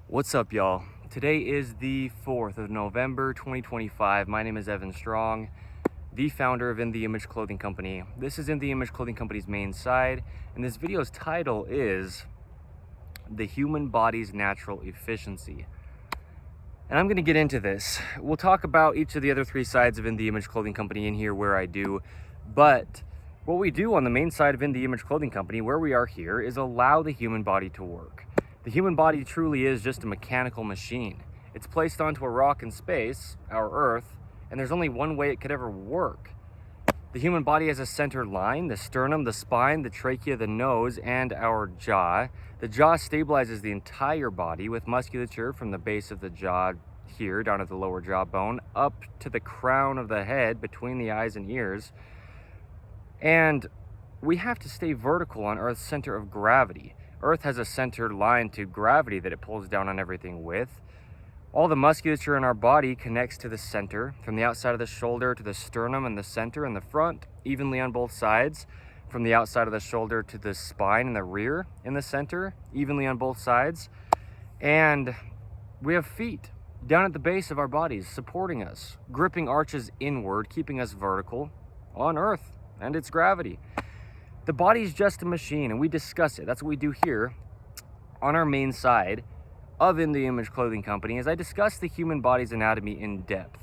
What's up, y'all? Today is the 4th of November, 2025. My name is Evan Strong, the founder of In The Image Clothing Company. This is In The Image Clothing Company's main side, and this video's title is The Human Body's Natural Efficiency. And I'm going to get into this. We'll talk about each of the other three sides of In The Image Clothing Company in here where I do, but what we do on the main side of In The Image Clothing Company, where we are here, is allow the human body to work. The human body truly is just a mechanical machine. It's placed onto a rock in space, our Earth, and there's only one way it could ever work. The human body has a center line, the sternum, the spine, the trachea, the nose, and our jaw. The jaw stabilizes the entire body with musculature from the base of the jaw here, down at the lower jawbone, up to the crown of the head, between the eyes and ears. And we have to stay vertical on Earth's center of gravity. Earth has a center line to gravity that it pulls down on everything with. All the musculature in our body connects to the center, from the outside of the shoulder to the sternum and the center and the front, evenly on both sides. From the outside of the shoulder to the spine and the rear in the center, evenly on both sides. And we have feet down at the base of our bodies, supporting us, gripping arches inward, keeping us vertical on Earth and its gravity. The body's just a machine, and we discuss it. That's what we do here on our main side of In The Image Clothing Company, as I discuss the human body's anatomy in depth.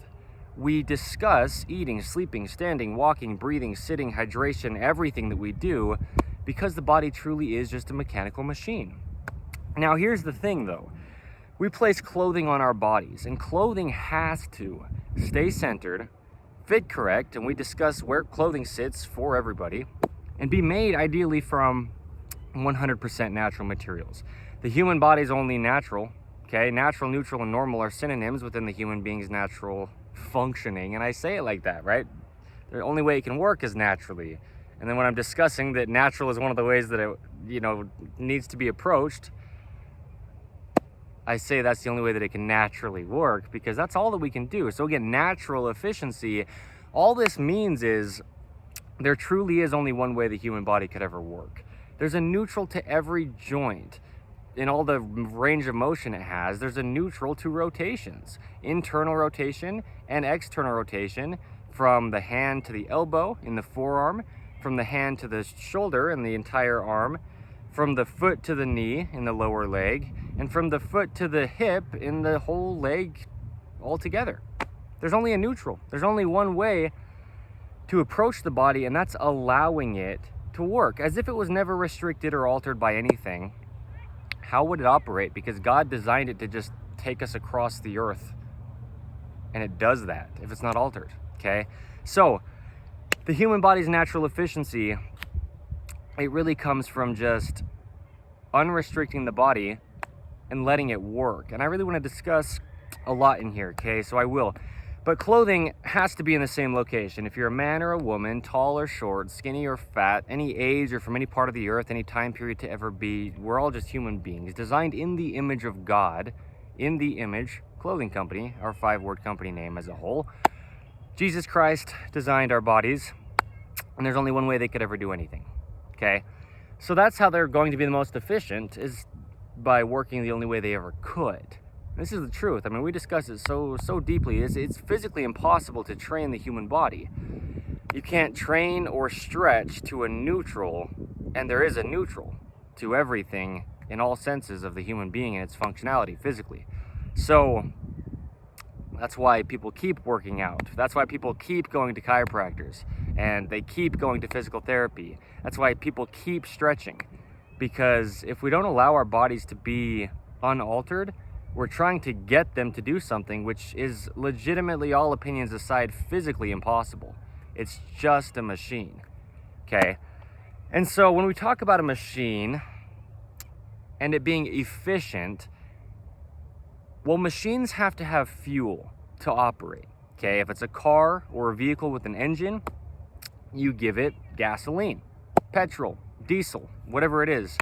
We discuss eating, sleeping, standing, walking, breathing, sitting, hydration, everything that we do, because the body truly is just a mechanical machine. Now, here's the thing, though. We place clothing on our bodies, and clothing has to stay centered, fit correct, and we discuss where clothing sits for everybody, and be made ideally from 100% natural materials. The human body is only natural, okay? Natural, neutral, and normal are synonyms within the human being's natural functioning, and I say it like that, right? The only way it can work is naturally. And then when I'm discussing that natural is one of the ways that it, needs to be approached, I say that's the only way that it can naturally work, because that's all that we can do. So again, natural efficiency, all this means is there truly is only one way the human body could ever work. There's a neutral to every joint. In all the range of motion it has, there's a neutral to rotations. Internal rotation and external rotation, from the hand to the elbow in the forearm, from the hand to the shoulder in the entire arm, from the foot to the knee in the lower leg, and from the foot to the hip in the whole leg altogether. There's only a neutral. There's only one way to approach the body, and that's allowing it to work as if it was never restricted or altered by anything. How would it operate? Because God designed it to just take us across the earth, and it does that if it's not altered, okay? So the human body's natural efficiency, it really comes from just unrestricting the body and letting it work. And I really want to discuss a lot in here, okay? So I will. But clothing has to be in the same location. If you're a man or a woman, tall or short, skinny or fat, any age or from any part of the earth, any time period to ever be, we're all just human beings, designed in the image of God, In The Image Clothing Company, our 5-word company name as a whole. Jesus Christ designed our bodies, and there's only one way they could ever do anything, okay? So that's how they're going to be the most efficient, is by working the only way they ever could. This is the truth. I mean, we discuss it so deeply. It's physically impossible to train the human body. You can't train or stretch to a neutral, and there is a neutral to everything in all senses of the human being and its functionality physically. So that's why people keep working out. That's why people keep going to chiropractors, and they keep going to physical therapy. That's why people keep stretching, because if we don't allow our bodies to be unaltered, we're trying to get them to do something which is legitimately, all opinions aside, physically impossible. It's just a machine, okay? And so when we talk about a machine and it being efficient, well, machines have to have fuel to operate, okay? If it's a car or a vehicle with an engine, you give it gasoline, petrol, diesel, whatever it is.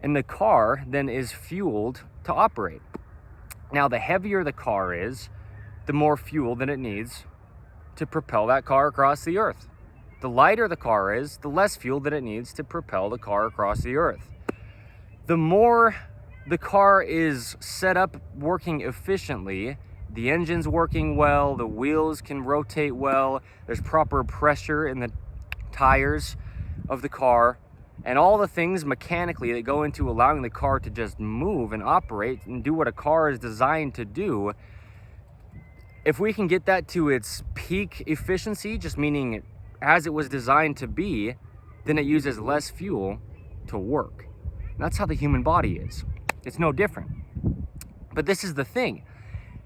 And the car then is fueled to operate. Now, the heavier the car is, the more fuel that it needs to propel that car across the earth. The lighter the car is, the less fuel that it needs to propel the car across the earth. The more the car is set up working efficiently, the engine's working well, the wheels can rotate well, there's proper pressure in the tires of the car, and all the things mechanically that go into allowing the car to just move and operate and do what a car is designed to do. If we can get that to its peak efficiency, just meaning as it was designed to be, then it uses less fuel to work. And that's how the human body is. It's no different. But this is the thing.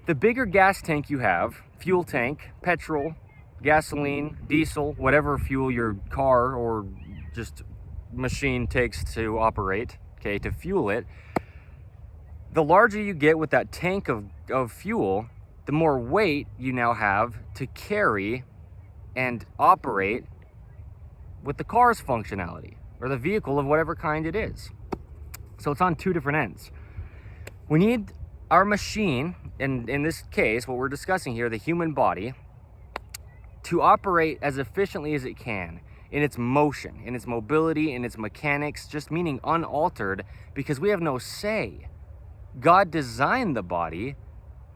The bigger gas tank you have, fuel tank, petrol, gasoline, diesel, whatever fuel your car or just machine takes to operate, okay, to fuel it, the larger you get with that tank of fuel, the more weight you now have to carry and operate with the car's functionality or the vehicle of whatever kind it is. So it's on two different ends. We need our machine, and in this case, what we're discussing here, the human body, to operate as efficiently as it can in its motion, in its mobility, in its mechanics, just meaning unaltered, because we have no say. God designed the body,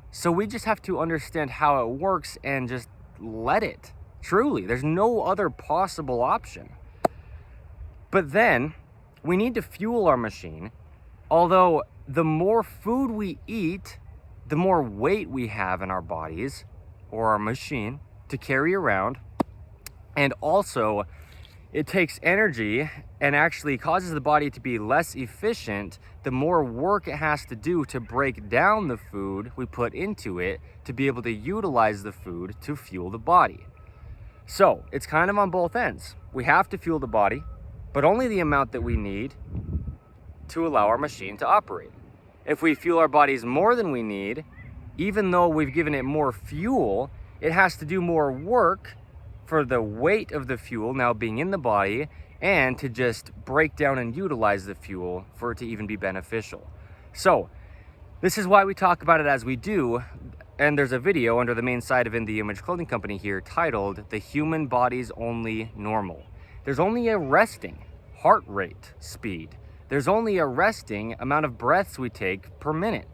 so we just have to understand how it works and just let it. Truly, there's no other possible option. But then, we need to fuel our machine, although the more food we eat, the more weight we have in our bodies, or our machine, to carry around. And also, it takes energy and actually causes the body to be less efficient the more work it has to do to break down the food we put into it to be able to utilize the food to fuel the body. So it's kind of on both ends. We have to fuel the body, but only the amount that we need to allow our machine to operate. If we fuel our bodies more than we need, even though we've given it more fuel, it has to do more work for the weight of the fuel now being in the body and to just break down and utilize the fuel for it to even be beneficial. So this is why we talk about it as we do. And there's a video under the main site of In The Image Clothing Company here titled "The Human Body's Only Normal." There's only a resting heart rate speed. There's only a resting amount of breaths we take per minute.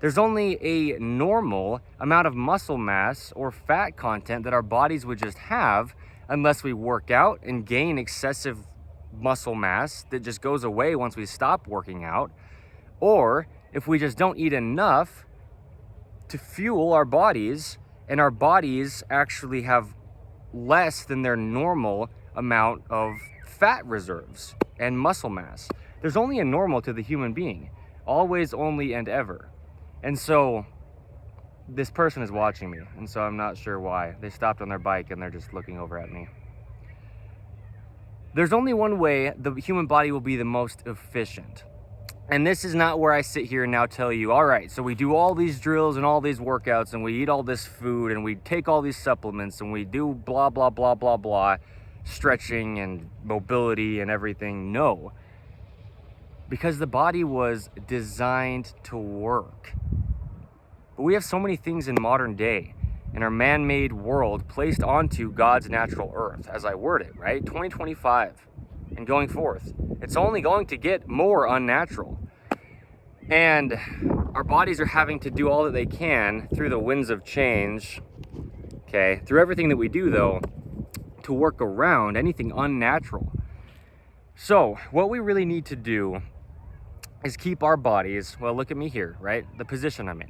There's only a normal amount of muscle mass or fat content that our bodies would just have unless we work out and gain excessive muscle mass that just goes away once we stop working out, or if we just don't eat enough to fuel our bodies and our bodies actually have less than their normal amount of fat reserves and muscle mass. There's only a normal to the human being, always, only, and ever. And so this person is watching me, and so I'm not sure why. They stopped on their bike and they're just looking over at me. There's only one way the human body will be the most efficient. And this is not where I sit here and now tell you, all right, so we do all these drills and all these workouts and we eat all this food and we take all these supplements and we do blah, blah, blah, blah, blah, stretching and mobility and everything. No. Because the body was designed to work. But we have so many things in modern day, in our man-made world, placed onto God's natural earth, as I word it, right? 2025 and going forth. It's only going to get more unnatural. And our bodies are having to do all that they can through the winds of change, okay, through everything that we do, though, to work around anything unnatural. So what we really need to do is keep our bodies, well, look at me here, right? The position I'm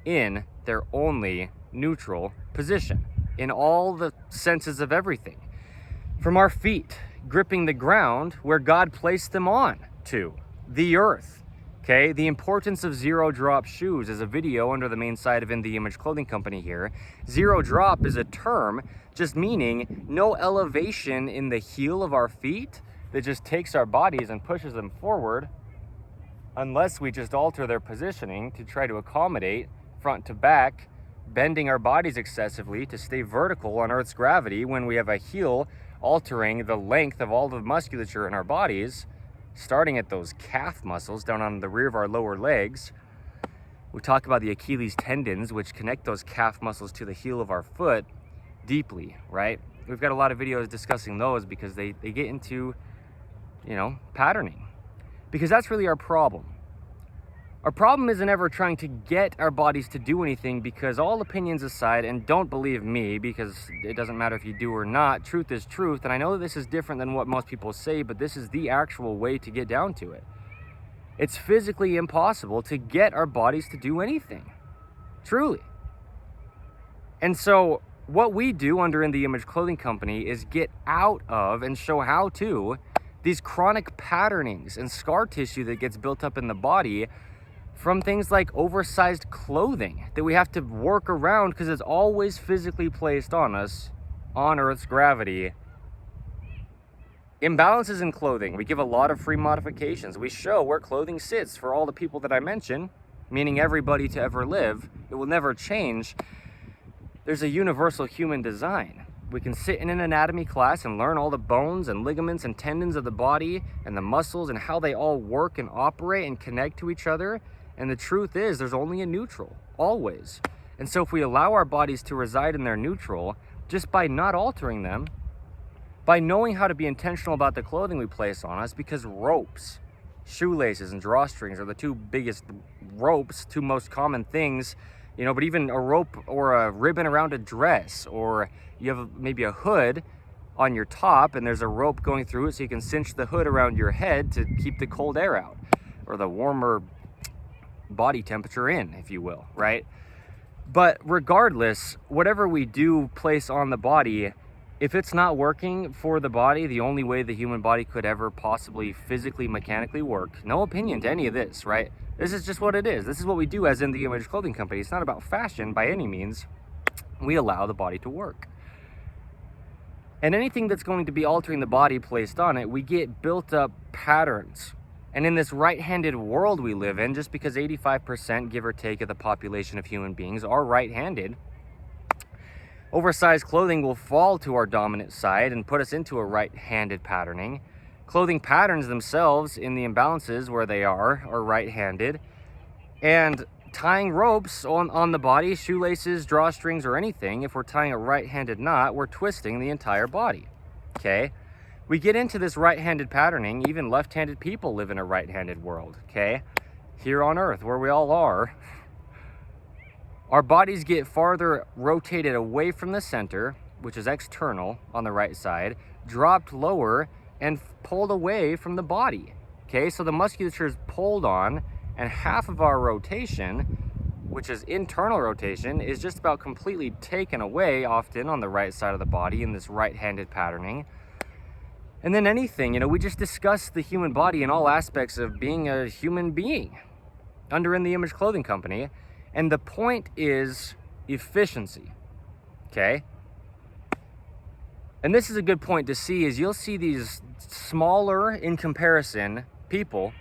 in their only neutral position in all the senses of everything. From our feet gripping the ground where God placed them on to, the earth, okay? The importance of zero drop shoes is a video under the main site of In The Image Clothing Company here. Zero drop is a term just meaning no elevation in the heel of our feet that just takes our bodies and pushes them forward unless we just alter their positioning to try to accommodate front to back, bending our bodies excessively to stay vertical on Earth's gravity when we have a heel altering the length of all the musculature in our bodies, starting at those calf muscles down on the rear of our lower legs. We talk about the Achilles tendons, which connect those calf muscles to the heel of our foot deeply, right? We've got a lot of videos discussing those because they get into, patterning. Because that's really our problem. Our problem isn't ever trying to get our bodies to do anything, because all opinions aside, and don't believe me because it doesn't matter if you do or not, truth is truth. And I know this is different than what most people say, but this is the actual way to get down to it. It's physically impossible to get our bodies to do anything. Truly. And so what we do under In The Image Clothing Company is get out of and show how to these chronic patternings and scar tissue that gets built up in the body from things like oversized clothing that we have to work around because it's always physically placed on us, on Earth's gravity. Imbalances in clothing. We give a lot of free modifications. We show where clothing sits for all the people that I mention, meaning everybody to ever live. It will never change. There's a universal human design. We can sit in an anatomy class and learn all the bones and ligaments and tendons of the body and the muscles and how they all work and operate and connect to each other. And the truth is, there's only a neutral, always. And so if we allow our bodies to reside in their neutral, just by not altering them, by knowing how to be intentional about the clothing we place on us, because ropes, shoelaces, and drawstrings are the two biggest ropes, two most common things, but even a rope or a ribbon around a dress, or you have maybe a hood on your top and there's a rope going through it so you can cinch the hood around your head to keep the cold air out, or the warmer body temperature in, if you will, right? But regardless, whatever we do place on the body, if it's not working for the body, the only way the human body could ever possibly physically, mechanically work, no opinion to any of this, right? This is just what it is. This is what we do as In The Image Clothing Company. It's not about fashion by any means. We allow the body to work. And anything that's going to be altering the body placed on it, we get built up patterns. And in this right-handed world we live in, just because 85%, give or take, of the population of human beings are right-handed, oversized clothing will fall to our dominant side and put us into a right-handed patterning. Clothing patterns themselves, in the imbalances where they are right-handed. And tying ropes on the body, shoelaces, drawstrings, or anything, if we're tying a right-handed knot, we're twisting the entire body, okay? We get into this right-handed patterning. Even left-handed people live in a right-handed world, okay? Here on Earth, where we all are, our bodies get farther rotated away from the center, which is external on the right side, dropped lower and pulled away from the body, okay? So the musculature is pulled on, and half of our rotation, which is internal rotation, is just about completely taken away often on the right side of the body in this right-handed patterning. And then anything, we just discussed the human body in all aspects of being a human being under In The Image Clothing Company. And the point is efficiency, okay? And this is a good point to see, is you'll see these smaller, in comparison, people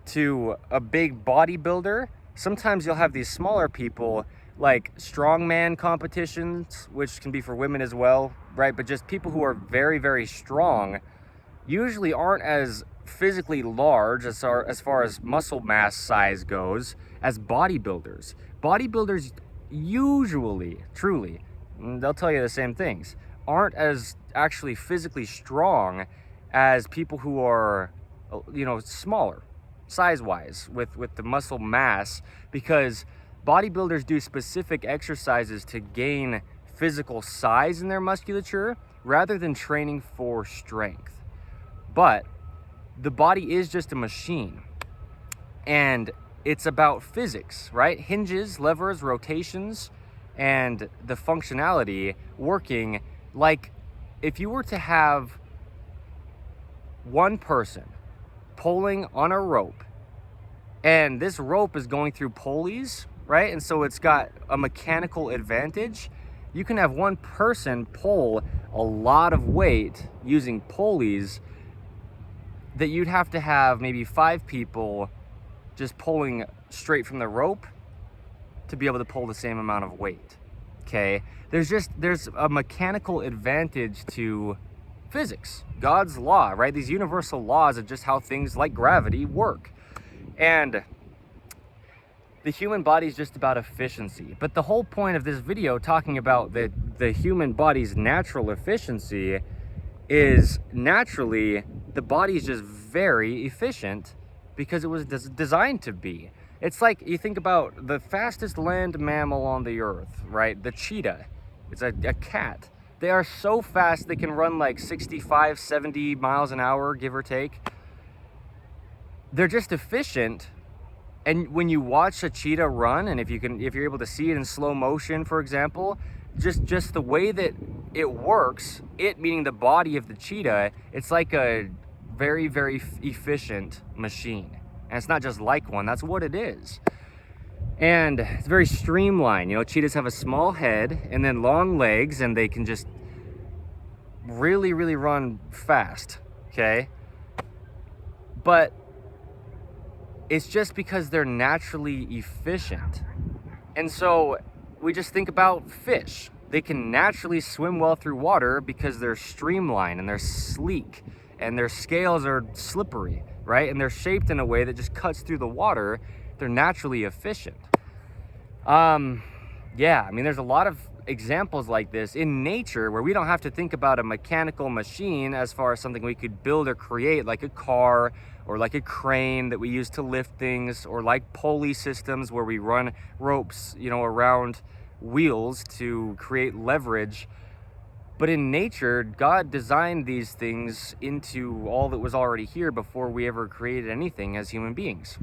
to a big bodybuilder. Sometimes you'll have these smaller people like strongman competitions, which can be for women as well, right? But just people who are very, very strong usually aren't as physically large as far as muscle mass size goes as bodybuilders. Bodybuilders usually, truly, they'll tell you the same things, aren't as actually physically strong as people who are, smaller size-wise with the muscle mass, because bodybuilders do specific exercises to gain physical size in their musculature rather than training for strength. But the body is just a machine, and it's about physics, right? Hinges, levers, rotations, and the functionality working. Like if you were to have one person pulling on a rope, and this rope is going through pulleys, right? And so it's got a mechanical advantage. You can have one person pull a lot of weight using pulleys that you'd have to have maybe 5 people just pulling straight from the rope to be able to pull the same amount of weight, okay? There's a mechanical advantage to physics, God's law, right? These universal laws of just how things like gravity work. And the human body is just about efficiency. But the whole point of this video, talking about the human body's natural efficiency, is naturally the body is just very efficient because it was designed to be. It's like you think about the fastest land mammal on the earth, right? The cheetah. It's a cat. They are so fast they can run like 65, 70 miles an hour, give or take. They're just efficient. And when you watch a cheetah run, and if you're able to see it in slow motion, for example, just the way that it works, it meaning the body of the cheetah, it's like a very, very efficient machine. And it's not just like one, that's what it is. And it's very streamlined. You know, cheetahs have a small head and then long legs, and they can just really, really run fast, okay? But it's just because they're naturally efficient. And so we just think about fish. They can naturally swim well through water because they're streamlined and they're sleek and their scales are slippery, right? And they're shaped in a way that just cuts through the water. They're naturally efficient. Yeah, I mean, there's a lot of examples like this in nature where we don't have to think about a mechanical machine as far as something we could build or create, like a car or like a crane that we use to lift things, or like pulley systems where we run ropes, you know, around wheels to create leverage. But in nature, God designed these things into all that was already here before we ever created anything as human beings,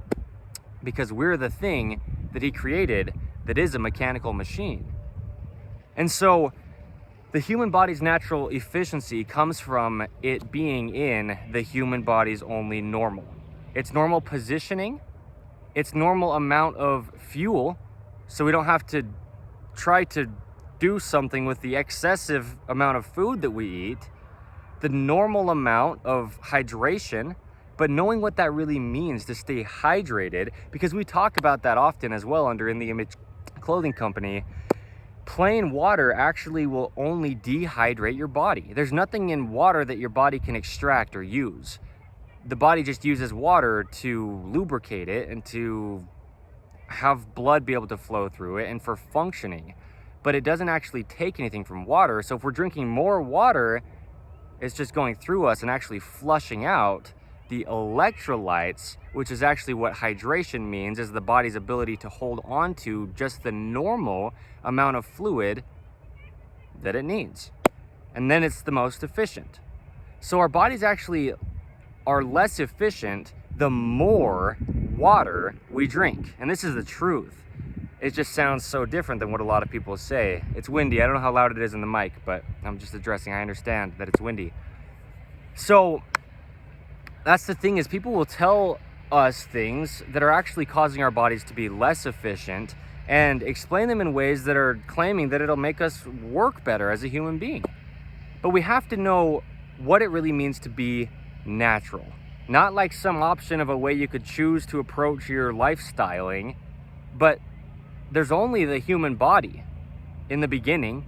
because we're the thing that he created that is a mechanical machine. And so the human body's natural efficiency comes from it being in the human body's only normal. Its normal positioning, its normal amount of fuel, so we don't have to try to do something with the excessive amount of food that we eat, the normal amount of hydration, but knowing what that really means to stay hydrated, because we talk about that often as well under In the Image Clothing Company. Plain water actually will only dehydrate your body. There's nothing in water that your body can extract or use. The body just uses water to lubricate it and to have blood be able to flow through it and for functioning. But it doesn't actually take anything from water. So if we're drinking more water, it's just going through us and actually flushing out the electrolytes, which is actually what hydration means, is the body's ability to hold on to just the normal amount of fluid that it needs. And then it's the most efficient. So our bodies actually are less efficient the more water we drink. And this is the truth. It just sounds so different than what a lot of people say. It's windy. I don't know how loud it is in the mic, but I'm just addressing. I understand that it's windy. So that's the thing, is people will tell us things that are actually causing our bodies to be less efficient and explain them in ways that are claiming that it'll make us work better as a human being. But we have to know what it really means to be natural. Not like some option of a way you could choose to approach your lifestyling, but there's only the human body in the beginning.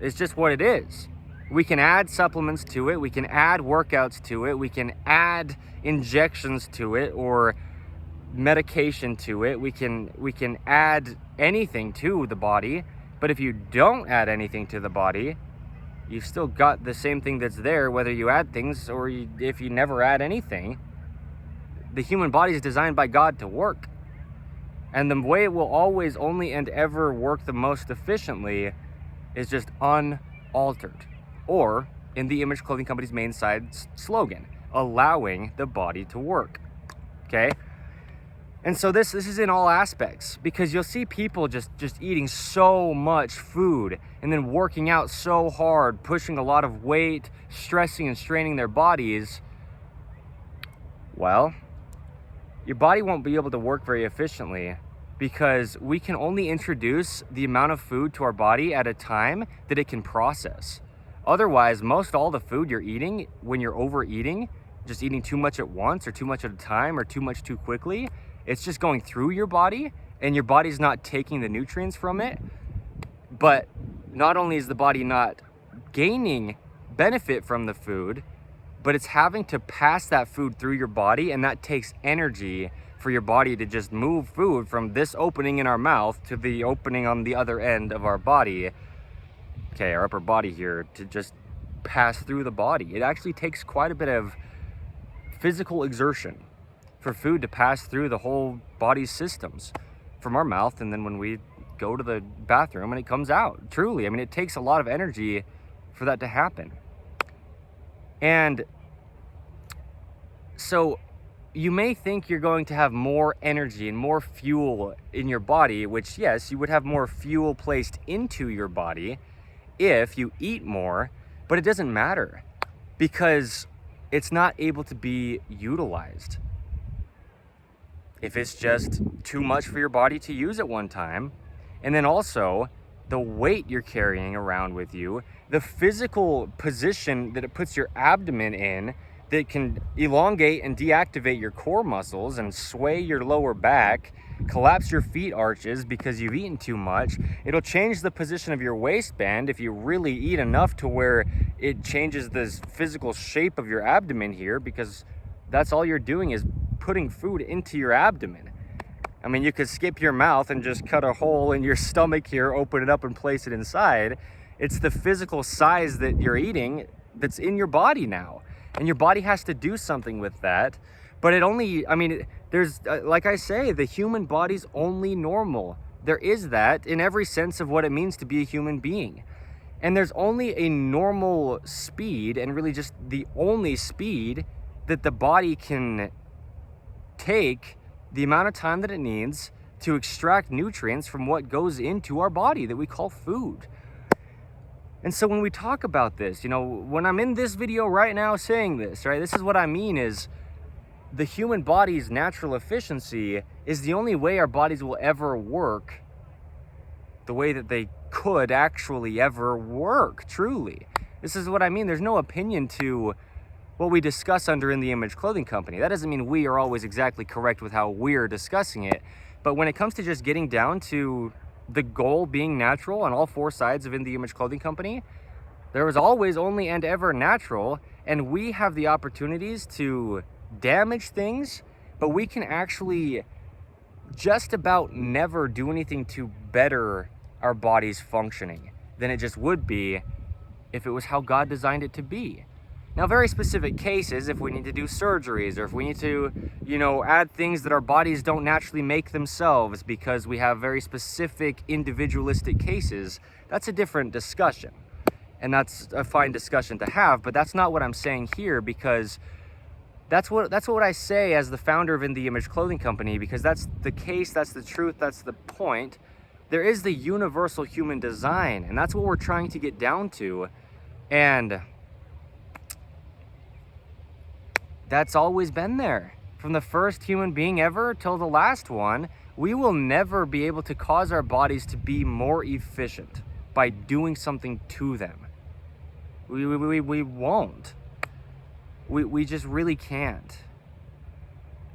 It's just what it is. We can add supplements to it, we can add workouts to it, we can add injections to it or medication to it, we can add anything to the body. But if you don't add anything to the body, you've still got the same thing that's there, whether you add things or if you never add anything. The human body is designed by God to work. And the way it will always, only, and ever work the most efficiently is just unaltered. Or, in the Image Clothing Company's main side slogan, allowing the body to work. Okay? And so this is in all aspects, because you'll see people just eating so much food and then working out so hard, pushing a lot of weight, stressing and straining their bodies. Well, your body won't be able to work very efficiently, because we can only introduce the amount of food to our body at a time that it can process. Otherwise, most all the food you're eating, when you're overeating, just eating too much at once or too much at a time or too much too quickly, it's just going through your body and your body's not taking the nutrients from it. But not only is the body not gaining benefit from the food, but it's having to pass that food through your body, and that takes energy for your body to just move food from this opening in our mouth to the opening on the other end of our body, okay, our upper body here, to just pass through the body. It actually takes quite a bit of physical exertion for food to pass through the whole body's systems from our mouth, and then when we go to the bathroom and it comes out. Truly, I mean, it takes a lot of energy for that to happen. And so you may think you're going to have more energy and more fuel in your body, which, yes, you would have more fuel placed into your body if you eat more, but it doesn't matter because it's not able to be utilized. If it's just too much for your body to use at one time, and then also the weight you're carrying around with you, the physical position that it puts your abdomen in, that can elongate and deactivate your core muscles and sway your lower back, collapse your feet arches because you've eaten too much. It'll change the position of your waistband if you really eat enough to where it changes the physical shape of your abdomen here, because that's all you're doing is putting food into your abdomen. I mean, you could skip your mouth and just cut a hole in your stomach here, open it up and place it inside. It's the physical size that you're eating that's in your body now. And your body has to do something with that. But it only, I mean, there's, like I say, the human body's only normal. There is that in every sense of what it means to be a human being. And there's only a normal speed, and really just the only speed that the body can take the amount of time that it needs to extract nutrients from what goes into our body that we call food. And so when we talk about this, you know, when I'm in this video right now saying this, right, this is what I mean is the human body's natural efficiency is the only way our bodies will ever work the way that they could actually ever work, truly. This is what I mean. There's no opinion to what we discuss under In the Image Clothing Company. That doesn't mean we are always exactly correct with how we're discussing it. But when it comes to just getting down to the goal being natural on all four sides of In the Image Clothing Company, there was always, only, and ever natural, and we have the opportunities to damage things, but we can actually just about never do anything to better our body's functioning than it just would be if it was how God designed it to be. Now, very specific cases, if we need to do surgeries or if we need to, you know, add things that our bodies don't naturally make themselves because we have very specific individualistic cases, that's a different discussion. And that's a fine discussion to have, but that's not what I'm saying here, because that's what I say as the founder of In the Image Clothing Company, because that's the case, that's the truth, that's the point. There is the universal human design, and that's what we're trying to get down to. And that's always been there. From the first human being ever till the last one, we will never be able to cause our bodies to be more efficient by doing something to them. We won't. We just really can't.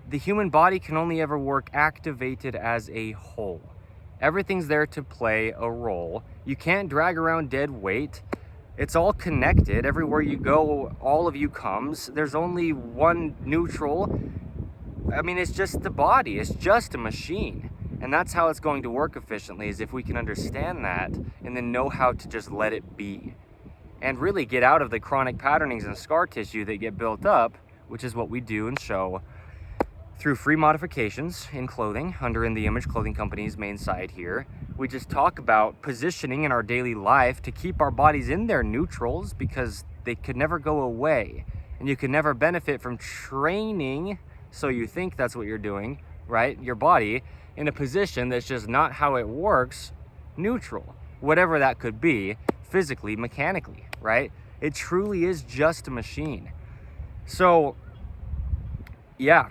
The human body can only ever work activated as a whole. Everything's there to play a role. You can't drag around dead weight. It's all connected. Everywhere you go, all of you comes. There's only one neutral. I mean, it's just the body. It's just a machine. And that's how it's going to work efficiently, is if we can understand that and then know how to just let it be. And really get out of the chronic patternings and scar tissue that get built up, which is what we do and show through free modifications in clothing under In the Image Clothing Company's main site here. We just talk about positioning in our daily life to keep our bodies in their neutrals, because they could never go away. And you can never benefit from training, so you think that's what you're doing, right? Your body in a position that's just not how it works, neutral. Whatever that could be, physically, mechanically, right? It truly is just a machine. So, yeah,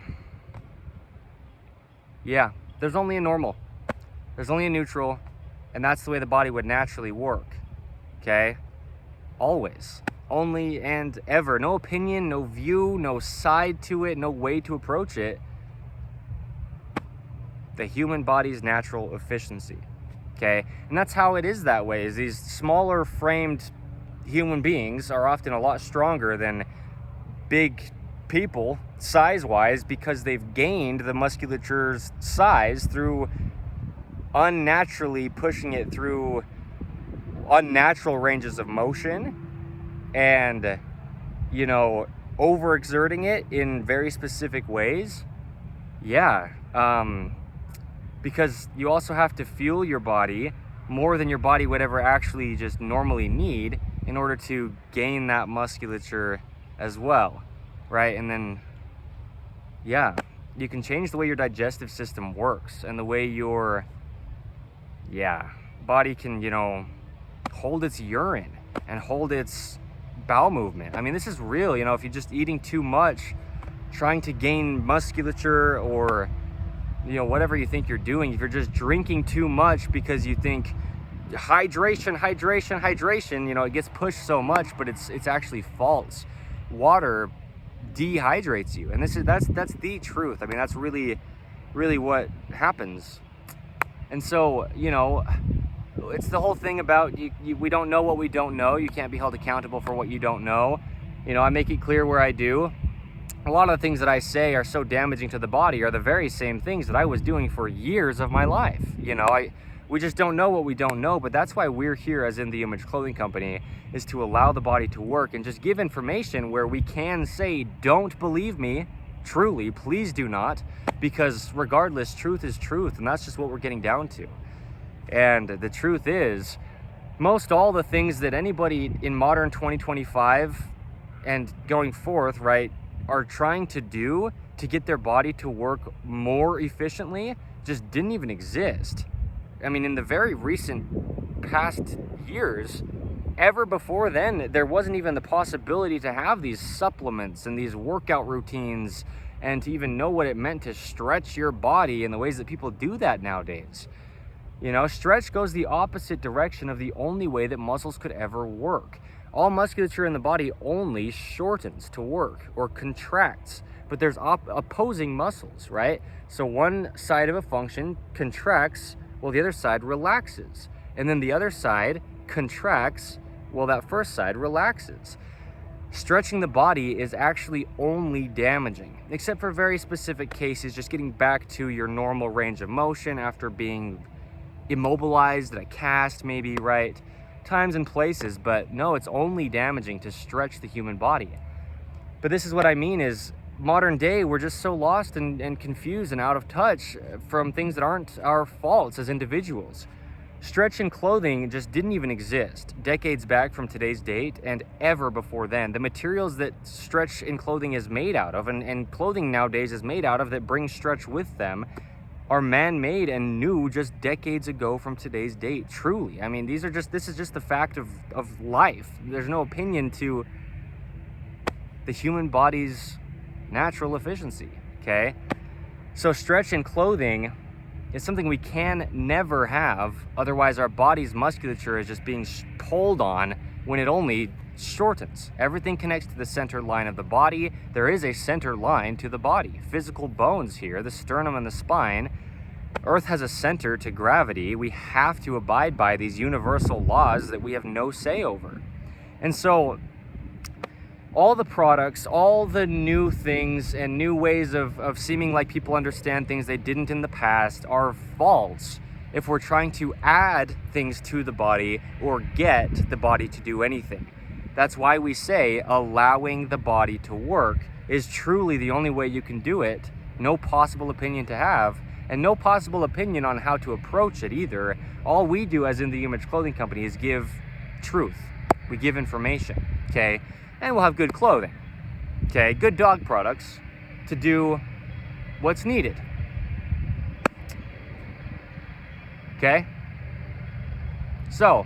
there's only a normal. There's only a neutral, and that's the way the body would naturally work, okay? Always, only and ever. No opinion, no view, no side to it, no way to approach it. The human body's natural efficiency, okay? And that's how it is that way, is these smaller framed human beings are often a lot stronger than big people size-wise, because they've gained the musculature's size through unnaturally pushing it through unnatural ranges of motion and, you know, overexerting it in very specific ways. yeah, because you also have to fuel your body more than your body would ever actually just normally need in order to gain that musculature as well, right? And then, yeah, you can change the way your digestive system works and the way your, body can, hold its urine and hold its bowel movement. I mean, this is real, if you're just eating too much, trying to gain musculature, or whatever you think you're doing, if you're just drinking too much because you think hydration, it gets pushed so much, but it's actually false. Water dehydrates you, and that's the truth. I mean, that's really what happens. And so, it's the whole thing about we don't know what we don't know. You can't be held accountable for what you don't know. I make it clear where I do. A lot of the things that I say are so damaging to the body are the very same things that I was doing for years of my life. We just don't know what we don't know, but that's why we're here as In The Image Clothing Company, is to allow the body to work and just give information where we can say, don't believe me, truly, please do not, because regardless, truth is truth, and that's just what we're getting down to. And the truth is, most all the things that anybody in modern 2025 and going forth, right, are trying to do to get their body to work more efficiently just didn't even exist. I mean, in the very recent past years, ever before then, there wasn't even the possibility to have these supplements and these workout routines and to even know what it meant to stretch your body in the ways that people do that nowadays. Stretch goes the opposite direction of the only way that muscles could ever work. All musculature in the body only shortens to work or contracts, but there's opposing muscles, right? So one side of a function contracts while the other side relaxes, and then the other side contracts while that first side relaxes. Stretching the body is actually only damaging, except for very specific cases, just getting back to your normal range of motion after being immobilized at a cast, maybe, right? Times and places, but no, it's only damaging to stretch the human body. But this is what I mean is, modern day, we're just so lost and confused and out of touch from things that aren't our faults as individuals. Stretch in clothing just didn't even exist decades back from today's date and ever before then. The materials that stretch in clothing is made out of, and clothing nowadays is made out of, that bring stretch with them, are man-made and new just decades ago from today's date. Truly, I mean, this is just the fact of life. There's no opinion to the human body's natural efficiency, okay? So stretch in clothing is something we can never have, otherwise our body's musculature is just being pulled on when it only shortens. Everything connects to the center line of the body. There is a center line to the body. Physical bones here, the sternum and the spine. Earth has a center to gravity. We have to abide by these universal laws that we have no say over. And so all the products, all the new things and new ways of seeming like people understand things they didn't in the past are false if we're trying to add things to the body or get the body to do anything. That's why we say allowing the body to work is truly the only way you can do it. No possible opinion to have, and no possible opinion on how to approach it either. All we do as In The Image Clothing Company is give truth. We give information, okay? And we'll have good clothing, okay? Good dog products to do what's needed, okay? So,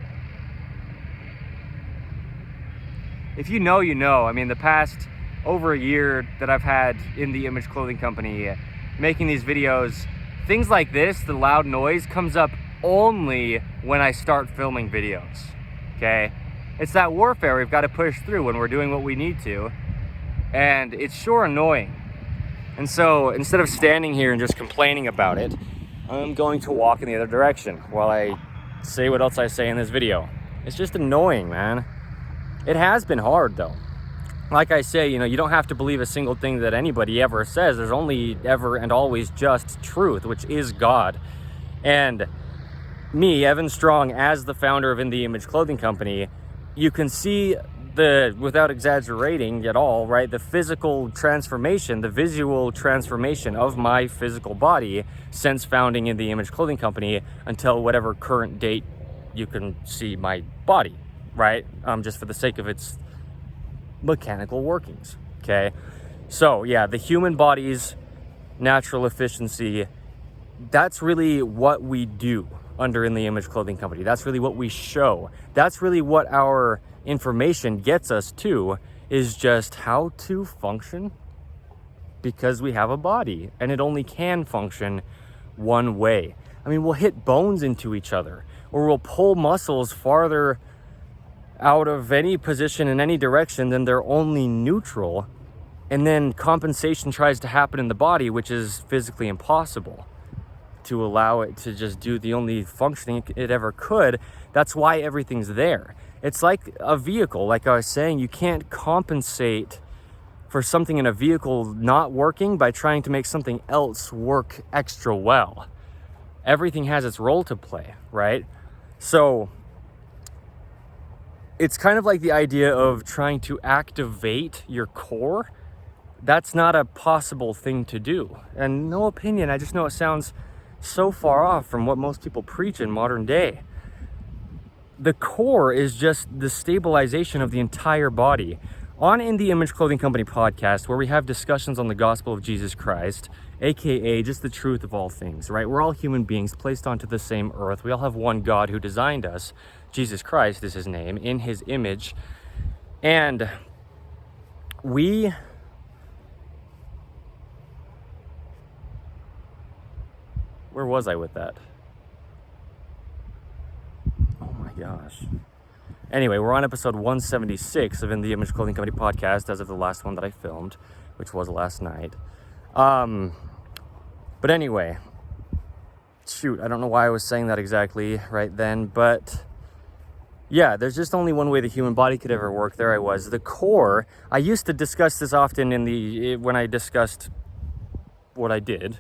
if you know, you know. I mean, the past over a year that I've had In The Image Clothing Company making these videos, things like this, the loud noise, comes up only when I start filming videos, okay? It's that warfare we've got to push through when we're doing what we need to, and it's sure annoying. And so instead of standing here and just complaining about it, I'm going to walk in the other direction while I say what else I say in this video. It's just annoying, man. It has been hard though. Like I say, you don't have to believe a single thing that anybody ever says. There's only ever and always just truth, which is God. And me, Evan Strong, as the founder of In The Image Clothing Company, you can see without exaggerating at all, right, the physical transformation, the visual transformation of my physical body since founding In The Image Clothing Company until whatever current date you can see my body, right? Just for the sake of its mechanical workings, okay? So yeah, the human body's natural efficiency, that's really what we do under In The Image Clothing Company. That's really what we show. That's really what our information gets us to, is just how to function because we have a body and it only can function one way. I mean, we'll hit bones into each other, or we'll pull muscles farther out of any position in any direction than they're only neutral, and then compensation tries to happen in the body, which is physically impossible to allow it to just do the only functioning it ever could. That's why everything's there. It's like a vehicle. Like I was saying, you can't compensate for something in a vehicle not working by trying to make something else work extra well. Everything has its role to play, right? So it's kind of like the idea of trying to activate your core. That's not a possible thing to do. And no opinion, I just know it sounds so far off from what most people preach in modern day. The core is just the stabilization of the entire body. On In The Image Clothing Company podcast, where we have discussions on the gospel of Jesus Christ, aka just the truth of all things, right? We're all human beings placed onto the same earth. We all have one God who designed us. Jesus Christ is his name, in his image. And where was I with that? Oh my gosh. Anyway, we're on episode 176 of In The Image Clothing Company podcast, as of the last one that I filmed, which was last night. But anyway, shoot, I don't know why I was saying that exactly right then, but yeah, there's just only one way the human body could ever work. There I was. The core, I used to discuss this often when I discussed what I did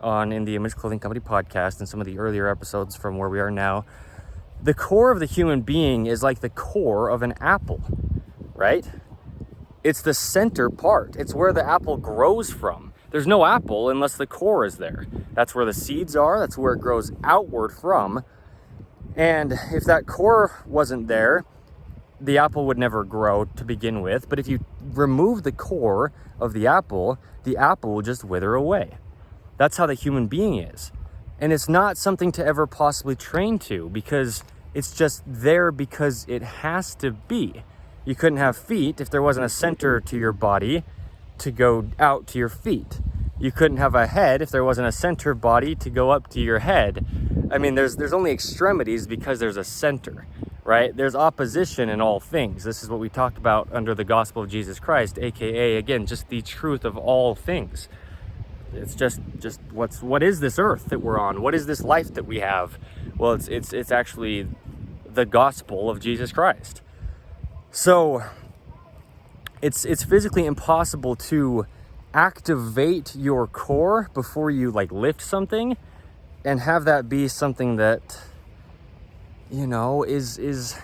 on In The Image Clothing Company podcast and some of the earlier episodes from where we are now. The core of the human being is like the core of an apple, right? It's the center part. It's where the apple grows from. There's no apple unless the core is there. That's where the seeds are. That's where it grows outward from. And if that core wasn't there, the apple would never grow to begin with. But if you remove the core of the apple will just wither away. That's how the human being is. And it's not something to ever possibly train to, because it's just there because it has to be. You couldn't have feet if there wasn't a center to your body to go out to your feet. You couldn't have a head if there wasn't a center body to go up to your head. I mean, there's only extremities because there's a center, right? There's opposition in all things. This is what we talked about under the gospel of Jesus Christ, aka, again, just the truth of all things. It's just what is this earth that we're on? What is this life that we have? Well, it's actually the gospel of Jesus Christ. So it's physically impossible to activate your core before you like lift something and have that be something that, you know, is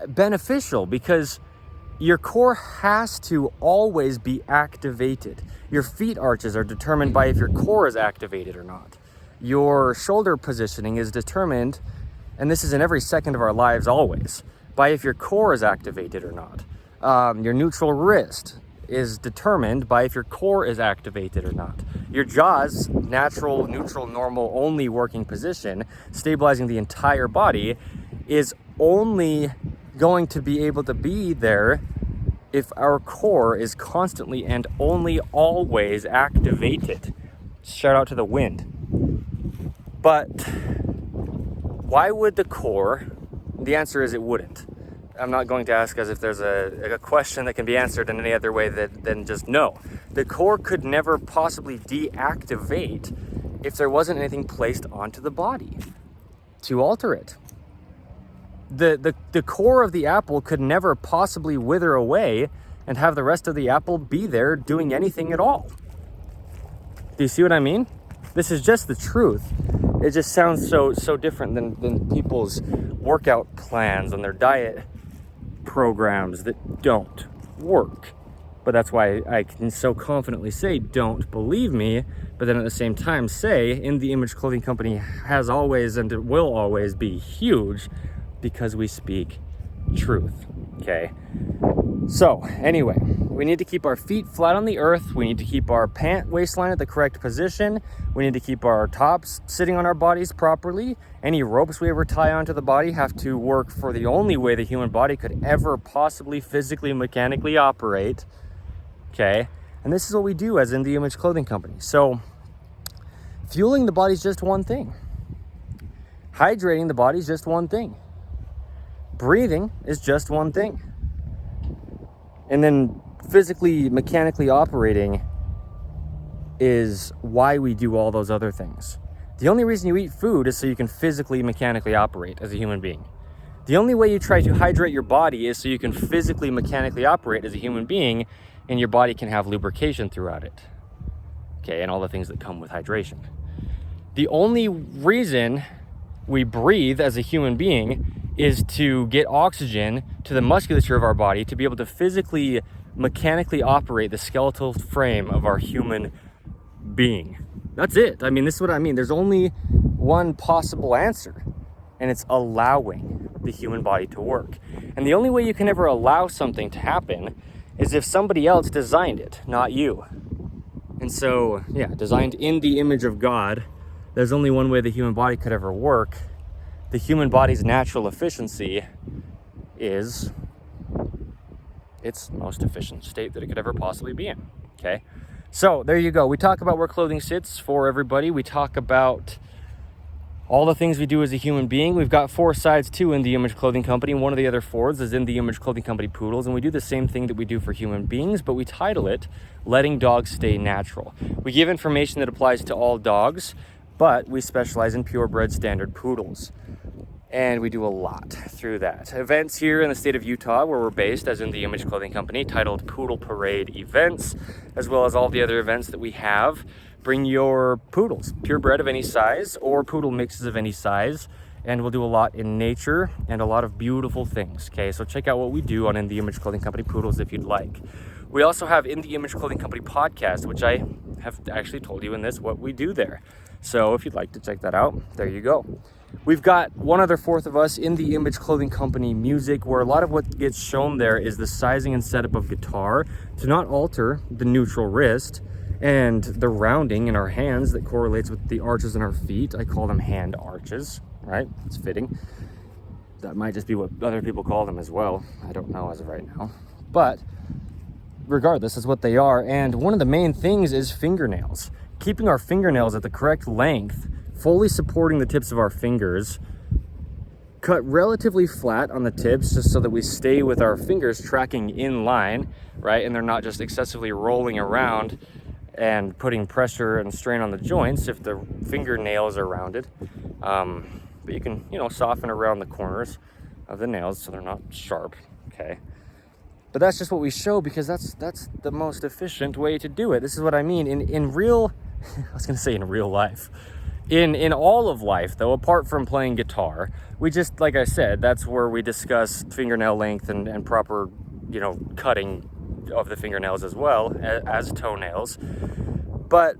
beneficial, because your core has to always be activated. Your feet arches are determined by if your core is activated or not. Your shoulder positioning is determined, and this is in every second of our lives always, by if your core is activated or not. Your neutral wrist is determined by if your core is activated or not. Your jaw's natural, neutral, normal, only working position, stabilizing the entire body, is only going to be able to be there if our core is constantly and only always activated. Shout out to the wind. But why would the core? The answer is it wouldn't. I'm not going to ask as if there's a question that can be answered in any other way than just no. The core could never possibly deactivate if there wasn't anything placed onto the body to alter it. The core of the apple could never possibly wither away and have the rest of the apple be there doing anything at all. Do you see what I mean? This is just the truth. It just sounds so different than people's workout plans and their diet programs that don't work. But that's why I can so confidently say, don't believe me, but then at the same time say, In the Image Clothing Company has always and it will always be huge because we speak truth, okay? So anyway, we need to keep our feet flat on the earth. We need to keep our pant waistline at the correct position. We need to keep our tops sitting on our bodies properly. Any ropes we ever tie onto the body have to work for the only way the human body could ever possibly physically, mechanically operate. Okay, and this is what we do as In the Image Clothing Company. So fueling the body is just one thing. Hydrating the body is just one thing. Breathing is just one thing. And then physically, mechanically operating is why we do all those other things. The only reason you eat food is so you can physically, mechanically operate as a human being. The only way you try to hydrate your body is so you can physically, mechanically operate as a human being, and your body can have lubrication throughout it. Okay, and all the things that come with hydration. The only reason we breathe as a human being is to get oxygen to the musculature of our body to be able to physically, mechanically operate the skeletal frame of our human being. That's it. I mean, this is what I mean. There's only one possible answer, and it's allowing the human body to work. And the only way you can ever allow something to happen is if somebody else designed it, not you. And so, yeah, designed in the image of God, there's only one way the human body could ever work. The human body's natural efficiency is its most efficient state that it could ever possibly be in, okay? So there you go. We talk about where clothing sits for everybody. We talk about all the things we do as a human being. We've got 4 sides too in the Image Clothing Company. One of the other 4s is In the Image Clothing Company Poodles, and we do the same thing that we do for human beings, but we title it Letting Dogs Stay Natural. We give information that applies to all dogs, but we specialize in purebred standard poodles. And we do a lot through that. Events here in the state of Utah, where we're based as In the Image Clothing Company, titled Poodle Parade events, as well as all the other events that we have. Bring your poodles, purebred of any size or poodle mixes of any size, and we'll do a lot in nature and a lot of beautiful things, okay? So check out what we do on In the Image Clothing Company Poodles if you'd like. We also have In the Image Clothing Company podcast, which I have actually told you in this what we do there. So if you'd like to check that out, there you go. We've got one other 4th of us, In the Image Clothing Company Music, where a lot of what gets shown there is the sizing and setup of guitar to not alter the neutral wrist and the rounding in our hands that correlates with the arches in our feet. I call them hand arches, right? It's fitting. That might just be what other people call them as well. I don't know as of right now. But regardless, that's what they are. And one of the main things is fingernails. Keeping our fingernails at the correct length, fully supporting the tips of our fingers, cut relatively flat on the tips just so that we stay with our fingers tracking in line, right? And they're not just excessively rolling around and putting pressure and strain on the joints if the fingernails are rounded. But you can, soften around the corners of the nails so they're not sharp, okay? But that's just what we show because that's the most efficient way to do it. This is what I mean. In real, I was gonna say in real life. In all of life, though, apart from playing guitar, we just, like I said, that's where we discuss fingernail length and proper, cutting of the fingernails as well as toenails. But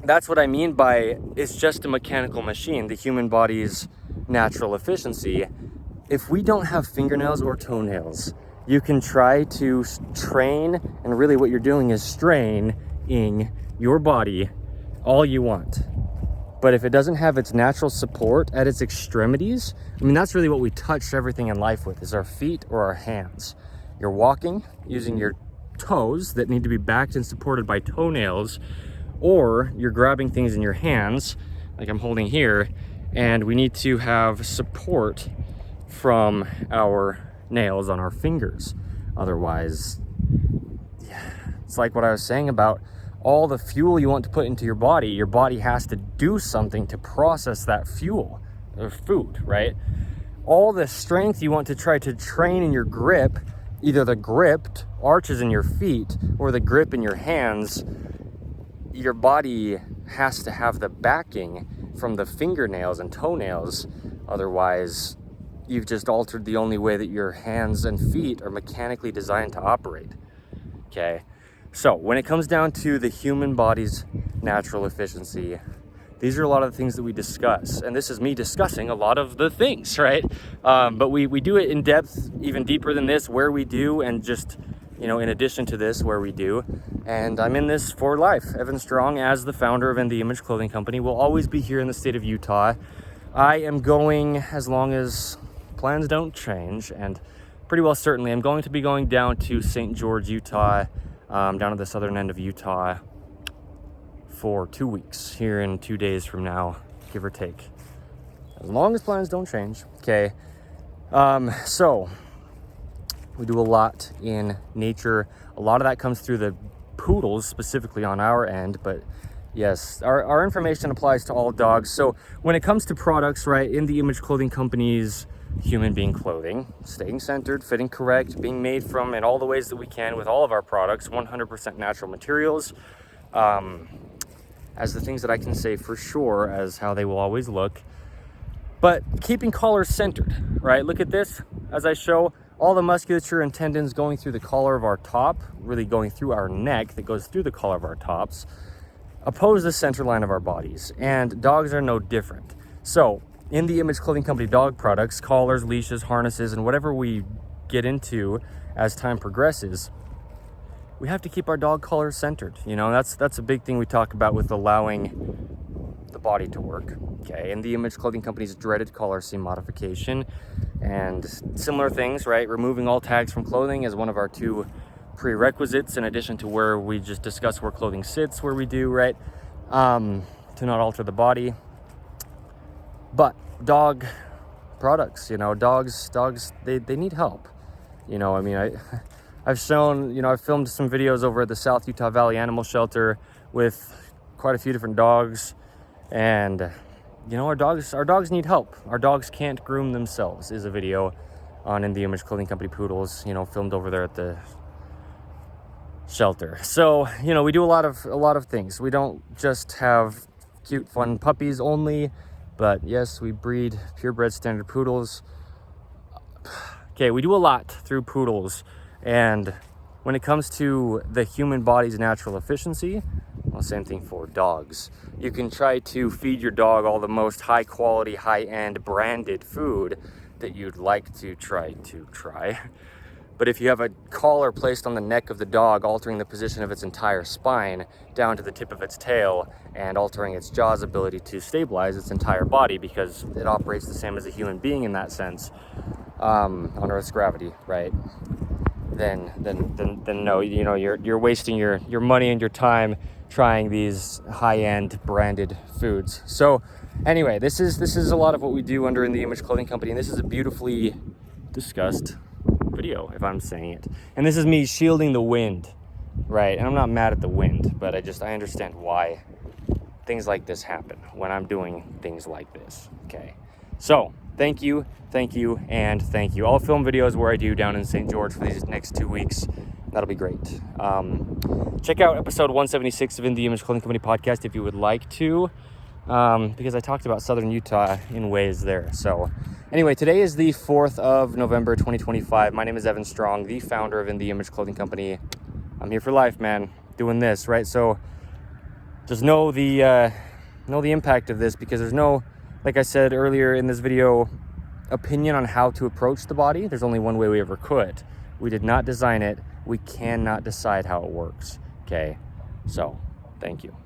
that's what I mean by it's just a mechanical machine, the human body's natural efficiency. If we don't have fingernails or toenails, you can try to train, and really what you're doing is straining your body all you want. But if it doesn't have its natural support at its extremities, that's really what we touch everything in life with, is our feet or our hands. You're walking using your toes that need to be backed and supported by toenails, or you're grabbing things in your hands, like I'm holding here, and we need to have support from our nails on our fingers. Otherwise, it's like what I was saying about all the fuel you want to put into your body has to do something to process that fuel or food, right? All the strength you want to try to train in your grip, either the gripped arches in your feet or the grip in your hands, your body has to have the backing from the fingernails and toenails. Otherwise, you've just altered the only way that your hands and feet are mechanically designed to operate. Okay, so when it comes down to the human body's natural efficiency, these are a lot of the things that we discuss, and this is me discussing a lot of the things, right? But we do it in depth, even deeper than this, where we do, and just, you know, in addition to this, where we do. And I'm in this for life. Evan Strong, as the founder of In the Image Clothing Company, will always be here in the state of Utah. I am going, as long as plans don't change, and pretty well certainly, I'm going to be going down to St. George, Utah, down to the southern end of Utah, for 2 weeks, here in 2 days from now, give or take, as long as plans don't change. Okay, so we do a lot in nature. A lot of that comes through the poodles, specifically on our end, but yes, our information applies to all dogs. So when it comes to products, right, In the Image Clothing Company's human being clothing, staying centered, fitting correct, being made from, in all the ways that we can with all of our products, 100% natural materials, as the things that I can say for sure as how they will always look. But keeping collars centered, right? Look at this, as I show, all the musculature and tendons going through the collar of our top, really going through our neck that goes through the collar of our tops, oppose the center line of our bodies. And dogs are no different. So In the Image Clothing Company dog products, collars, leashes, harnesses, and whatever we get into as time progresses, we have to keep our dog collar centered. You know, that's a big thing we talk about with allowing the body to work. Okay, In the Image Clothing Company's dreaded collar seam modification and similar things, right? Removing all tags from clothing is one of our 2 prerequisites, in addition to where we just discuss where clothing sits, where we do, right? To not alter the body. But dog products, you know, dogs, they need help. You know, I mean, I've shown, you know, I've filmed some videos over at the South Utah Valley Animal Shelter with quite a few different dogs, and you know, our dogs need help. Our dogs can't groom themselves is a video on In the Image Clothing Company poodles, you know, filmed over there at the shelter. So, you know, we do a lot of things. We don't just have cute, fun puppies only, but yes, we breed purebred standard poodles. Okay, we do a lot through poodles. And when it comes to the human body's natural efficiency, well, same thing for dogs. You can try to feed your dog all the most high quality, high end branded food that you'd like to try. But if you have a collar placed on the neck of the dog, altering the position of its entire spine down to the tip of its tail and altering its jaw's ability to stabilize its entire body, because it operates the same as a human being in that sense, on Earth's gravity, right? Then no, you know, you're wasting your money and your time trying these high-end branded foods. So anyway, this is a lot of what we do under In the Image Clothing Company, and this is a beautifully discussed video, if I'm saying it. And this is me shielding the wind, right? And I'm not mad at the wind, but I understand why things like this happen when I'm doing things like this. Okay, so thank you, and thank you. I'll film videos where I do down in St. George for these next 2 weeks. That'll be great. Check out episode 176 of In the Image Clothing Company podcast if you would like to, because I talked about Southern Utah in ways there. So anyway, today is the 4th of November, 2025. My name is Evan Strong, the founder of In the Image Clothing Company. I'm here for life, man, doing this, right? So just know the impact of this, because there's no, like I said earlier in this video, opinion on how to approach the body. There's only one way we ever could. We did not design it. We cannot decide how it works. Okay, so thank you.